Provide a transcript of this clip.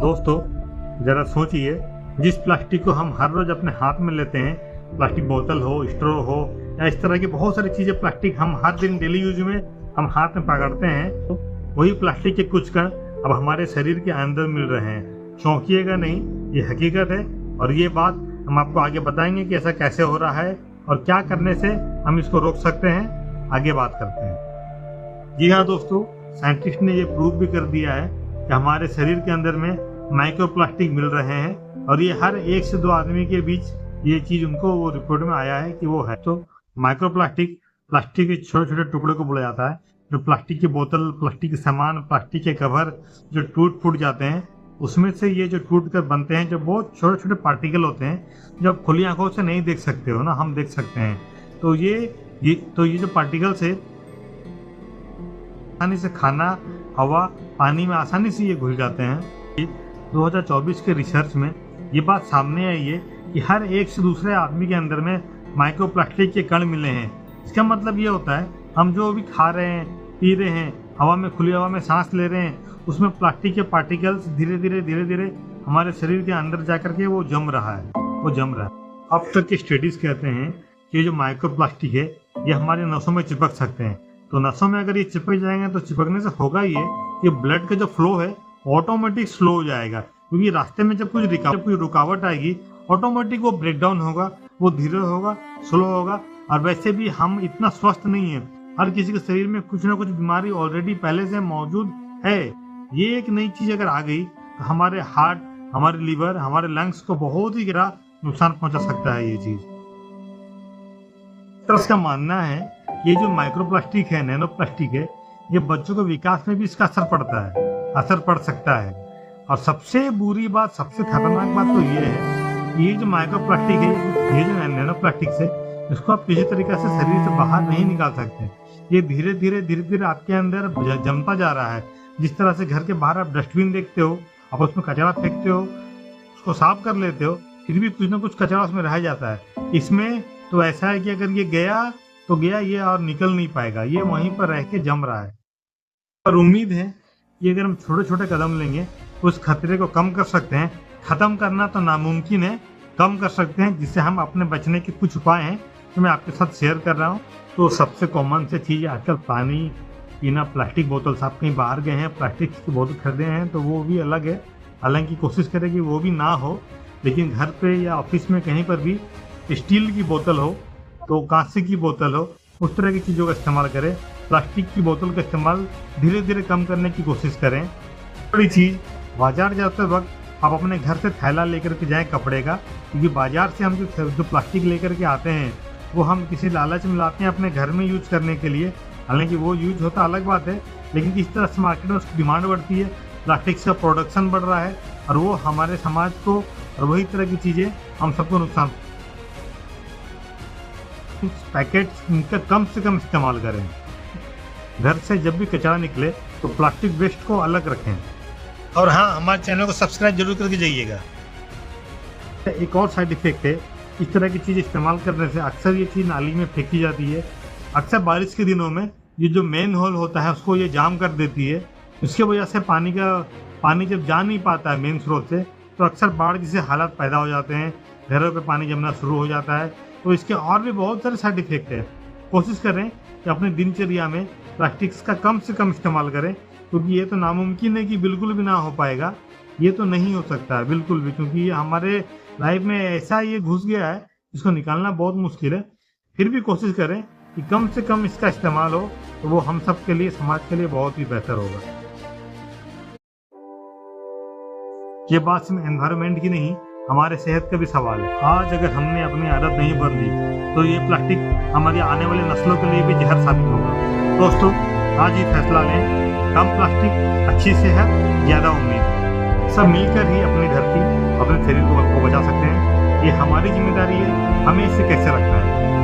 दोस्तों जरा सोचिए, जिस प्लास्टिक को हम हर रोज अपने हाथ में लेते हैं, प्लास्टिक बोतल हो, स्ट्रॉ हो या इस तरह की बहुत सारी चीजें प्लास्टिक हम हर दिन डेली यूज में हम हाथ में पकड़ते हैं, तो वही प्लास्टिक के कुछ कण अब हमारे शरीर के अंदर मिल रहे हैं। चौंकिएगा नहीं, ये हकीकत है और ये बात हम आपको आगे बताएंगे कि ऐसा कैसे हो रहा है और क्या करने से हम इसको रोक सकते हैं। आगे बात करते हैं। जी हाँ दोस्तों, साइंटिस्ट ने ये प्रूव भी कर दिया है कि हमारे शरीर के अंदर में माइक्रोप्लास्टिक मिल रहे हैं और ये हर 1 से 2 आदमी के बीच ये चीज उनको वो रिपोर्ट में आया है कि वो है। तो माइक्रोप्लास्टिक प्लास्टिक के छोटे छोटे टुकड़े को बोला जाता है, जो प्लास्टिक की बोतल, प्लास्टिक के सामान, प्लास्टिक के कवर जो टूट फूट जाते हैं, उसमें से ये जो टूट कर बनते हैं, जो बहुत छोटे छोटे पार्टिकल होते हैं जो आप खुली आंखों से नहीं देख सकते हो ना, हम देख सकते हैं। तो ये जो पार्टिकल्स है, आसानी से खाना, हवा, पानी में आसानी से ये घुल जाते हैं। 2024 के रिसर्च में ये बात सामने आई है कि हर 1 से दूसरे आदमी के अंदर में माइक्रोप्लास्टिक के कण मिले हैं। इसका मतलब ये होता है, हम जो भी खा रहे हैं, पी रहे हैं, हवा में, खुली हवा में सांस ले रहे हैं, उसमें प्लास्टिक के पार्टिकल्स धीरे धीरे हमारे शरीर के अंदर जाकर के वो जम रहा है। अब तक के स्टडीज कहते हैं कि ये जो माइक्रोप्लास्टिक है ये हमारे नसों में चिपक सकते हैं। तो नसों में अगर ये चिपक जाएंगे तो चिपकने से होगा ये कि ब्लड का जो फ्लो है ऑटोमेटिक स्लो हो जाएगा, क्योंकि रास्ते में जब कोई रुकावट आएगी ऑटोमेटिक वो ब्रेक डाउन होगा, वो धीरे होगा, स्लो होगा। और वैसे भी हम इतना स्वस्थ नहीं है, हर किसी के शरीर में कुछ ना कुछ बीमारी ऑलरेडी पहले से मौजूद है। ये एक नई चीज अगर आ गई तो हमारे हार्ट, हमारे लीवर, हमारे लंग्स को बहुत ही गहरा नुकसान पहुंचा सकता है ये चीज। डॉक्टर्स का मानना है ये जो माइक्रोप्लास्टिक है, नैनो प्लास्टिक है, ये बच्चों के विकास में भी इसका असर पड़ सकता है। और सबसे बुरी बात, सबसे खतरनाक बात तो ये है, ये जो माइक्रोप्लास्टिक है, ये जो नैनो प्लास्टिक है, इसको आप किसी तरीके से शरीर से बाहर नहीं निकाल सकते। ये धीरे धीरे आपके अंदर जमता जा रहा है। जिस तरह से घर के बाहर आप डस्टबिन देखते हो, आप उसमें कचरा फेंकते हो, उसको साफ कर लेते हो, फिर भी कुछ ना कुछ कचरा उसमें रह जाता है। इसमें तो ऐसा है कि अगर ये गया तो गया, ये और निकल नहीं पाएगा, ये वहीं पर रह के जम रहा है। और उम्मीद है कि अगर हम छोटे छोटे कदम लेंगे उस खतरे को कम कर सकते हैं। खत्म करना तो नामुमकिन है, कम कर सकते हैं, जिससे हम अपने बचने के कुछ उपाय हैं जो मैं आपके साथ शेयर कर रहा हूँ। तो सबसे कॉमन से चीज़ आजकल पानी पीना। प्लास्टिक बोतल, आप कहीं बाहर गए हैं, प्लास्टिक की बोतल खरीदे हैं तो वो भी अलग है, हालांकि कोशिश करें कि वो भी ना हो, लेकिन घर पे या ऑफिस में कहीं पर भी स्टील की बोतल हो, तो कांसे की बोतल हो, उस तरह की चीज़ों का इस्तेमाल करें। प्लास्टिक की बोतल का इस्तेमाल धीरे धीरे कम करने की कोशिश करें। बड़ी चीज़, बाजार जाते वक्त आप अपने घर से थैला लेकर के जाएं कपड़े का, क्योंकि बाजार से हम जो प्लास्टिक लेकर के आते हैं वो हम किसी लालच में लाते हैं अपने घर में यूज करने के लिए। हालांकि वो यूज होता अलग बात है, लेकिन इस तरह से मार्केट में उसकी डिमांड बढ़ती है, प्लास्टिक का प्रोडक्शन बढ़ रहा है और वो हमारे समाज को और वही तरह की चीज़ें हम सबको नुकसान। पैकेट इनका कम से कम इस्तेमाल करें। घर से जब भी कचरा निकले तो प्लास्टिक वेस्ट को अलग रखें। और हाँ, हमारे चैनल को सब्सक्राइब जरूर करके जाइएगा। एक और साइड इफेक्ट है, इस तरह की चीज़ इस्तेमाल करने से अक्सर ये चीज़ नाली में फेंकी जाती है। अक्सर बारिश के दिनों में ये जो मेन होल होता है उसको ये जाम कर देती है। उसकी वजह से पानी जब जा नहीं पाता है मेन स्रोत से, तो अक्सर बाढ़ जैसे हालात पैदा हो जाते हैं, घरों पे पानी जमना शुरू हो जाता है। तो इसके और भी बहुत सारे साइड इफेक्ट है। कोशिश करें कि अपने दिनचर्या में प्लास्टिक्स का कम से कम इस्तेमाल करें, क्योंकि ये तो नामुमकिन है कि बिल्कुल भी ना हो पाएगा। ये तो नहीं हो सकता है बिल्कुल भी, क्योंकि ये हमारे लाइफ में ऐसा ये घुस गया है, इसको निकालना बहुत मुश्किल है। फिर भी कोशिश करें कि कम से कम इसका इस्तेमाल हो, तो वो हम सब के लिए, समाज के लिए बहुत ही बेहतर होगा। ये बात सिर्फ एनवायरनमेंट की नहीं, हमारे सेहत का भी सवाल है। आज अगर हमने अपनी आदत नहीं बदली तो ये प्लास्टिक हमारी आने वाली नस्लों के लिए भी जहर साबित होगा। दोस्तों, आज ही फैसला लें, कम प्लास्टिक, अच्छी सेहत, ज़्यादा उम्मीद। सब मिलकर ही अपनी धरती, अपने शरीर को बचा सकते हैं। ये हमारी जिम्मेदारी है, हमें इसे कैसे रखना है।